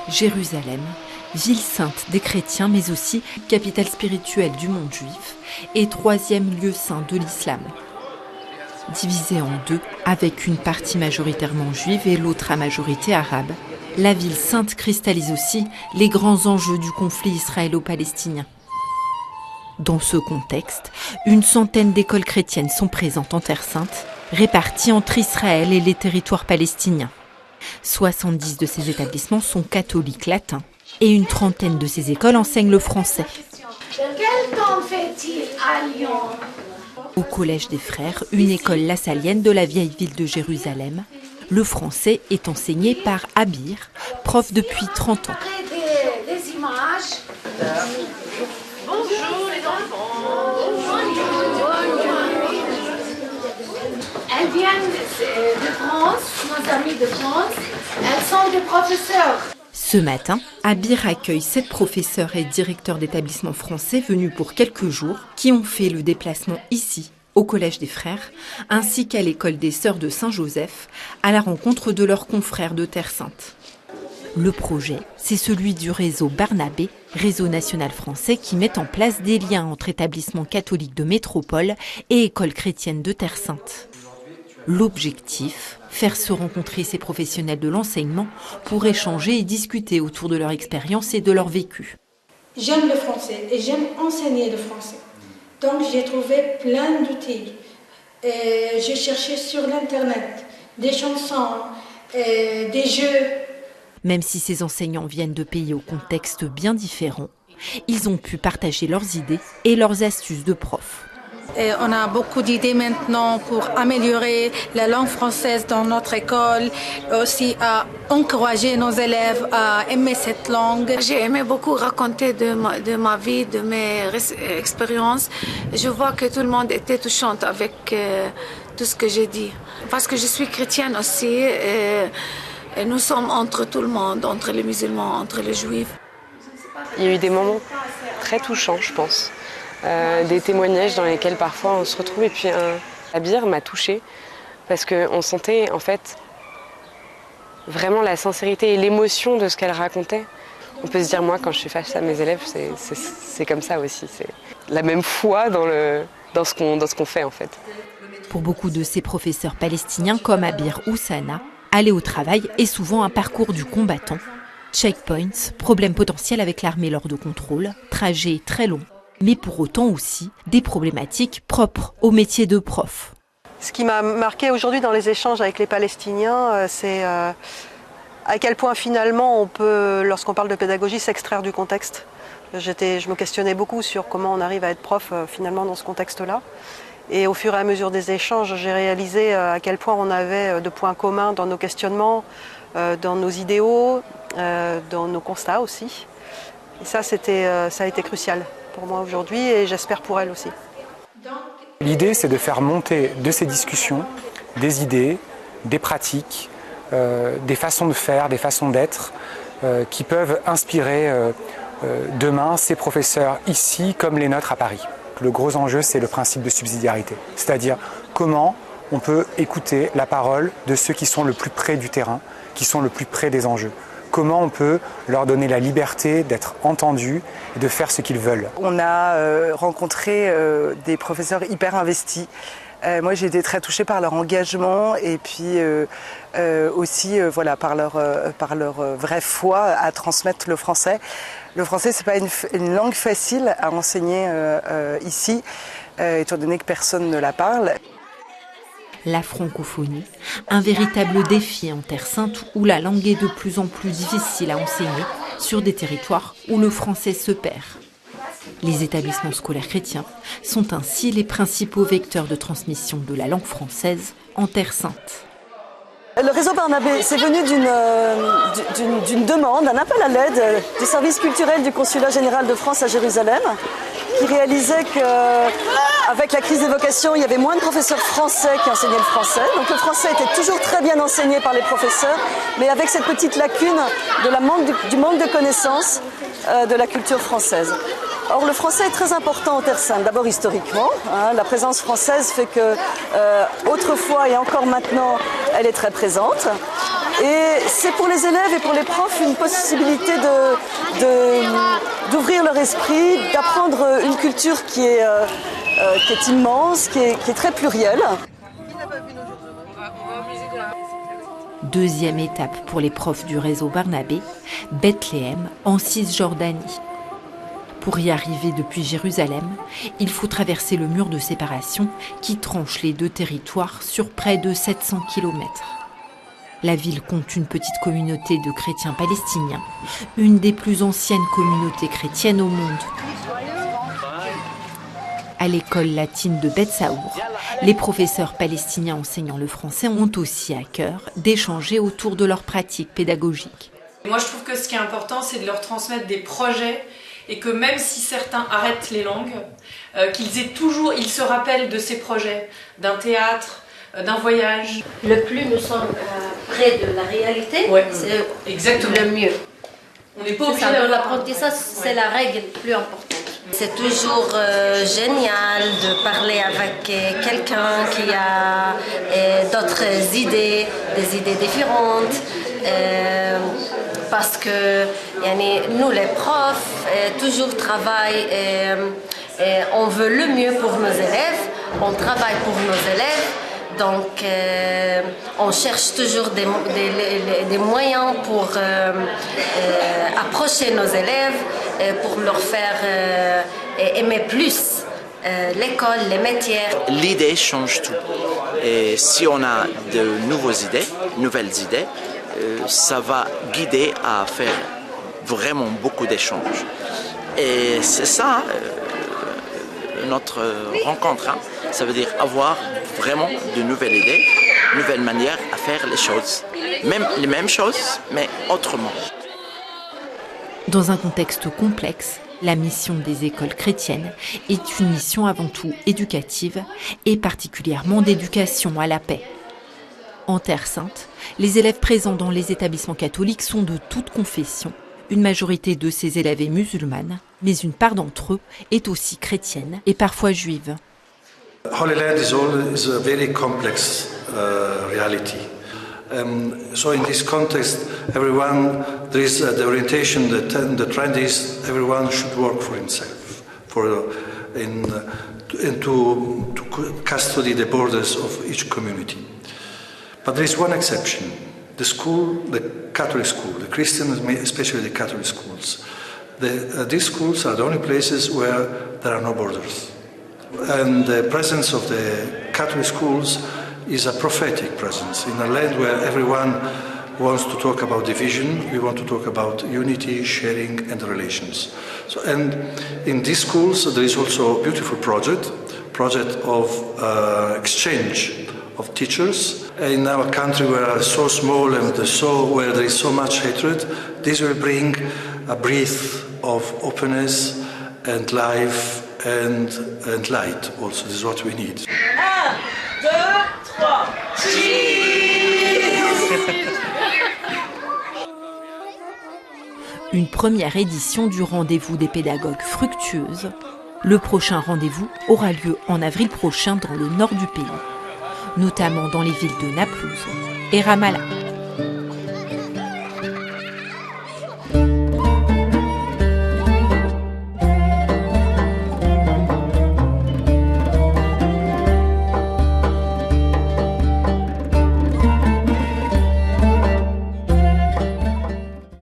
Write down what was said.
Jérusalem, ville sainte des chrétiens, mais aussi capitale spirituelle du monde juif et troisième lieu saint de l'islam. Divisée en deux, avec une partie majoritairement juive et l'autre à majorité arabe, la ville sainte cristallise aussi les grands enjeux du conflit israélo-palestinien. Dans ce contexte, une centaine d'écoles chrétiennes sont présentes en Terre Sainte, réparties entre Israël et les territoires palestiniens. 70 de ces établissements sont catholiques latins et une trentaine de ces écoles enseignent le français. Quel temps fait-il à Lyon ? Au Collège des Frères, une école lassalienne de la vieille ville de Jérusalem, le français est enseigné par Abir, prof depuis 30 ans. Des images. Bonjour les enfants. Elles viennent de France, nos amis de France. Elles sont des professeurs. Ce matin, Abir accueille 7 professeurs et directeurs d'établissements français venus pour quelques jours qui ont fait le déplacement ici, au Collège des Frères, ainsi qu'à l'école des Sœurs de Saint-Joseph, à la rencontre de leurs confrères de Terre Sainte. Le projet, c'est celui du réseau Barnabé, réseau national français qui met en place des liens entre établissements catholiques de métropole et écoles chrétiennes de Terre Sainte. L'objectif, faire se rencontrer ces professionnels de l'enseignement pour échanger et discuter autour de leur expérience et de leur vécu. J'aime le français et j'aime enseigner le français. Donc j'ai trouvé plein d'outils. J'ai cherché sur l'internet des chansons, des jeux. Même si ces enseignants viennent de pays au contexte bien différent, ils ont pu partager leurs idées et leurs astuces de profs. Et on a beaucoup d'idées maintenant pour améliorer la langue française dans notre école, aussi à encourager nos élèves à aimer cette langue. J'ai aimé beaucoup raconter de ma vie, de mes expériences. Je vois que tout le monde était touchante avec tout ce que j'ai dit. Parce que je suis chrétienne aussi et nous sommes entre tout le monde, entre les musulmans, entre les juifs. Il y a eu des moments très touchants, je pense. Des témoignages dans lesquels parfois on se retrouve et puis Abir m'a touchée parce qu'on sentait en fait vraiment la sincérité et l'émotion de ce qu'elle racontait. On peut se dire, moi quand je suis face à mes élèves, c'est comme ça aussi, c'est la même foi dans ce qu'on fait en fait. Pour beaucoup de ces professeurs palestiniens comme Abir ou Sana, aller au travail est souvent un parcours du combattant. Checkpoints, problèmes potentiels avec l'armée lors de contrôles, trajets très longs. Mais pour autant aussi des problématiques propres au métier de prof. Ce qui m'a marqué aujourd'hui dans les échanges avec les Palestiniens, c'est à quel point finalement on peut, lorsqu'on parle de pédagogie, s'extraire du contexte. Je me questionnais beaucoup sur comment on arrive à être prof finalement dans ce contexte-là. Et au fur et à mesure des échanges, j'ai réalisé à quel point on avait de points communs dans nos questionnements, dans nos idéaux, dans nos constats aussi. Et ça a été crucial pour moi aujourd'hui et j'espère pour elle aussi. L'idée, c'est de faire monter de ces discussions des idées, des pratiques, des façons de faire, des façons d'être qui peuvent inspirer demain ces professeurs ici comme les nôtres à Paris. Le gros enjeu, c'est le principe de subsidiarité, c'est-à-dire comment on peut écouter la parole de ceux qui sont le plus près du terrain, qui sont le plus près des enjeux. Comment on peut leur donner la liberté d'être entendus et de faire ce qu'ils veulent. On a rencontré des professeurs hyper investis. Moi, j'ai été très touchée par leur engagement et puis aussi voilà, par leur vraie foi à transmettre le français. Le français, ce n'est pas une langue facile à enseigner ici, étant donné que personne ne la parle. La francophonie, un véritable défi en Terre Sainte où la langue est de plus en plus difficile à enseigner sur des territoires où le français se perd. Les établissements scolaires chrétiens sont ainsi les principaux vecteurs de transmission de la langue française en Terre Sainte. Le réseau Barnabé, c'est venu d'une demande, un appel à l'aide du service culturel du Consulat général de France à Jérusalem, qui réalisait qu'avec la crise des vocations, il y avait moins de professeurs français qui enseignaient le français. Donc le français était toujours très bien enseigné par les professeurs, mais avec cette petite lacune du manque de connaissances de la culture française. Or, le français est très important en Terre Sainte, d'abord historiquement. La présence française fait que, autrefois et encore maintenant, elle est très présente. Et c'est pour les élèves et pour les profs une possibilité d'ouvrir leur esprit, d'apprendre une culture qui est immense, qui est très plurielle. Deuxième étape pour les profs du réseau Barnabé, Bethléem en Cisjordanie. Pour y arriver depuis Jérusalem, il faut traverser le mur de séparation qui tranche les deux territoires sur près de 700 km. La ville compte une petite communauté de chrétiens palestiniens, une des plus anciennes communautés chrétiennes au monde. À l'école latine de Beth Saour, les professeurs palestiniens enseignant le français ont aussi à cœur d'échanger autour de leurs pratiques pédagogiques. Moi, je trouve que ce qui est important, c'est de leur transmettre des projets et que même si certains arrêtent les langues, ils se rappellent de ces projets, d'un théâtre, d'un voyage. Le plus nous sommes près de la réalité, c'est exactement le mieux. On n'est pas obligé de l'apprentissage, c'est la règle plus importante. C'est toujours génial de parler avec quelqu'un qui a d'autres idées, des idées différentes. Parce que nous, les profs, toujours travaillent, on veut le mieux pour nos élèves, on travaille pour nos élèves. Donc, on cherche toujours des moyens pour approcher nos élèves, pour leur faire aimer plus l'école, les métiers. L'idée change tout. Et si on a de nouvelles idées, ça va guider à faire vraiment beaucoup d'échanges. Et c'est ça, notre rencontre. Ça veut dire avoir vraiment de nouvelles idées, nouvelles manières à faire les choses. Même les mêmes choses, mais autrement. Dans un contexte complexe, la mission des écoles chrétiennes est une mission avant tout éducative et particulièrement d'éducation à la paix. En Terre Sainte, les élèves présents dans les établissements catholiques sont de toute confession. Une majorité de ces élèves est musulmane, mais une part d'entre eux est aussi chrétienne et parfois juive. Holy Land is a very complex reality. So in this context, there is the orientation, the trend is everyone should work for himself, to custody the borders of each community. But there is one exception. The school, the Catholic school, the Christian, especially the Catholic schools. These schools are the only places where there are no borders. And the presence of the Catholic schools is a prophetic presence in a land where everyone wants to talk about division. We want to talk about unity, sharing, and relations. And in these schools, there is also a beautiful project of exchange of teachers. In our country, we are so small and where there is so much hatred, this will bring a breath of openness and life and light. Also, this is what we need. 1, 2, 3, Une première édition du rendez-vous des pédagogues fructueuse. Le prochain rendez-vous aura lieu en avril prochain dans le nord du pays, notamment dans les villes de Naplouse et Ramallah.